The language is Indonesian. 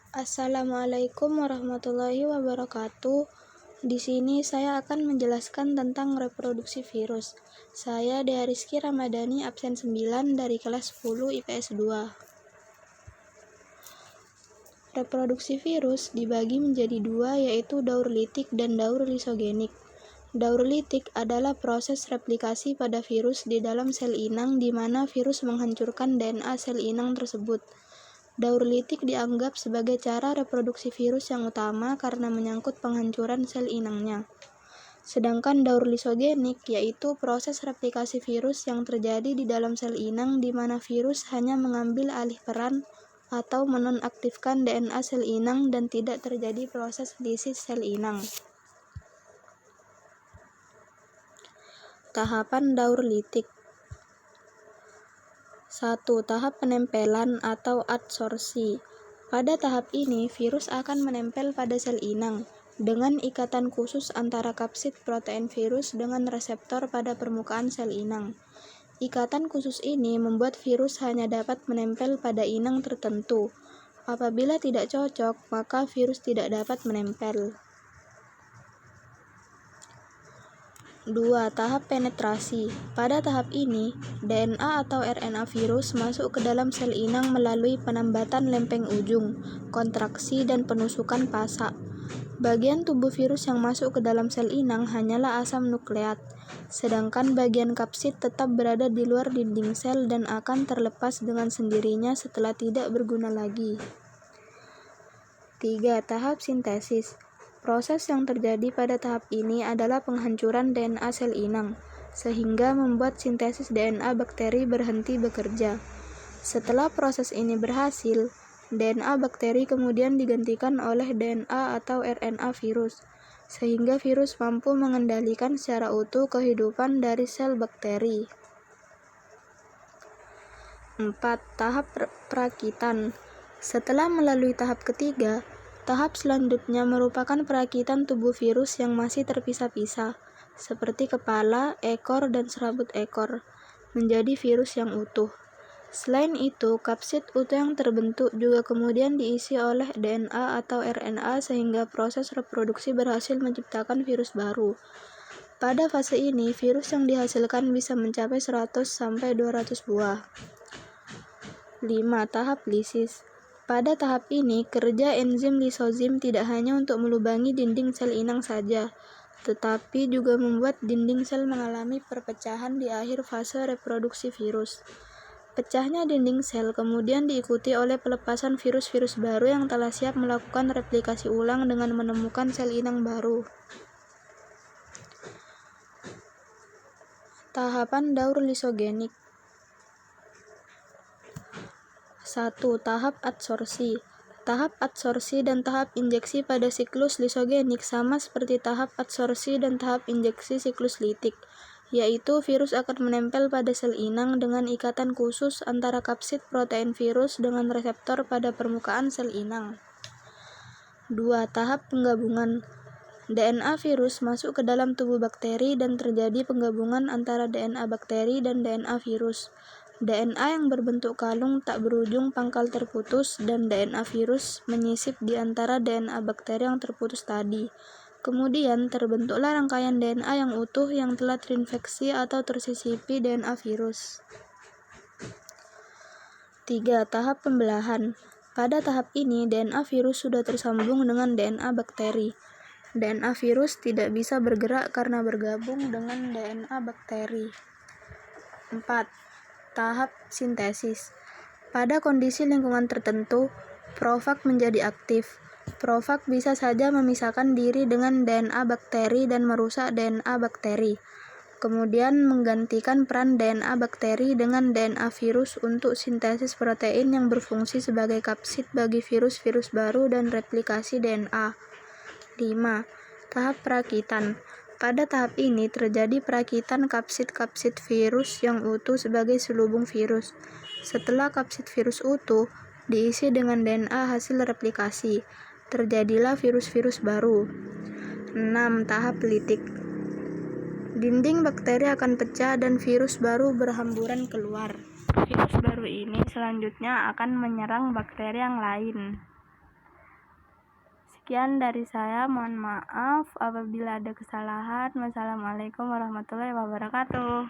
Assalamualaikum warahmatullahi wabarakatuh. Di sini saya akan menjelaskan tentang reproduksi virus. Saya Dea Rizky Ramadhani, absen 9 dari kelas 10 IPS 2. Reproduksi virus dibagi menjadi dua, yaitu daur litik dan daur lisogenik. Daur litik adalah proses replikasi pada virus di dalam sel inang di mana virus menghancurkan DNA sel inang tersebut. Daur litik dianggap sebagai cara reproduksi virus yang utama karena menyangkut penghancuran sel inangnya. Sedangkan daur lisogenik yaitu proses replikasi virus yang terjadi di dalam sel inang di mana virus hanya mengambil alih peran atau menonaktifkan DNA sel inang dan tidak terjadi proses lisis sel inang. Tahapan daur litik. 1. Tahap penempelan atau adsorpsi. Pada tahap ini, virus akan menempel pada sel inang dengan ikatan khusus antara kapsid protein virus dengan reseptor pada permukaan sel inang. Ikatan khusus ini membuat virus hanya dapat menempel pada inang tertentu. Apabila tidak cocok, maka virus tidak dapat menempel. 2. Tahap penetrasi. Pada tahap ini, DNA atau RNA virus masuk ke dalam sel inang melalui penambatan lempeng ujung, kontraksi, dan penusukan pasak. Bagian tubuh virus yang masuk ke dalam sel inang hanyalah asam nukleat, sedangkan bagian kapsid tetap berada di luar dinding sel dan akan terlepas dengan sendirinya setelah tidak berguna lagi. 3. Tahap sintesis. Proses yang terjadi pada tahap ini adalah penghancuran DNA sel inang, sehingga membuat sintesis DNA bakteri berhenti bekerja. Setelah proses ini berhasil, DNA bakteri kemudian digantikan oleh DNA atau RNA virus, sehingga virus mampu mengendalikan secara utuh kehidupan dari sel bakteri. 4. Tahap perakitan. Setelah melalui tahap ketiga, tahap selanjutnya merupakan perakitan tubuh virus yang masih terpisah-pisah, seperti kepala, ekor, dan serabut ekor, menjadi virus yang utuh. Selain itu, kapsid utuh yang terbentuk juga kemudian diisi oleh DNA atau RNA sehingga proses reproduksi berhasil menciptakan virus baru. Pada fase ini, virus yang dihasilkan bisa mencapai 100-200 buah. 5. Tahap lisis. Pada tahap ini, kerja enzim lisozim tidak hanya untuk melubangi dinding sel inang saja, tetapi juga membuat dinding sel mengalami perpecahan di akhir fase reproduksi virus. Pecahnya dinding sel kemudian diikuti oleh pelepasan virus-virus baru yang telah siap melakukan replikasi ulang dengan menemukan sel inang baru. Tahapan daur lisogenik. 1. Tahap adsorpsi. Tahap adsorpsi dan tahap injeksi pada siklus lisogenik sama seperti tahap adsorpsi dan tahap injeksi siklus litik, yaitu virus akan menempel pada sel inang dengan ikatan khusus antara kapsid protein virus dengan reseptor pada permukaan sel inang. 2. Tahap penggabungan. DNA virus masuk ke dalam tubuh bakteri dan terjadi penggabungan antara DNA bakteri dan DNA virus. DNA yang berbentuk kalung tak berujung pangkal terputus dan DNA virus menyisip di antara DNA bakteri yang terputus tadi. Kemudian terbentuklah rangkaian DNA yang utuh yang telah terinfeksi atau tersisipi DNA virus. 3. Tahap pembelahan. Pada tahap ini, DNA virus sudah tersambung dengan DNA bakteri. DNA virus tidak bisa bergerak karena bergabung dengan DNA bakteri. 4. Tahap sintesis. Pada kondisi lingkungan tertentu, profag menjadi aktif. Profag bisa saja memisahkan diri dengan DNA bakteri dan merusak DNA bakteri, kemudian menggantikan peran DNA bakteri dengan DNA virus untuk sintesis protein yang berfungsi sebagai kapsid bagi virus-virus baru dan replikasi DNA. 5. Tahap perakitan. Pada tahap ini terjadi perakitan kapsid-kapsid virus yang utuh sebagai selubung virus. Setelah kapsid virus utuh diisi dengan DNA hasil replikasi, terjadilah virus-virus baru. 6. Tahap litik. Dinding bakteri akan pecah dan virus baru berhamburan keluar. Virus baru ini selanjutnya akan menyerang bakteri yang lain. Sekian dari saya, mohon maaf apabila ada kesalahan. Wassalamualaikum warahmatullahi wabarakatuh.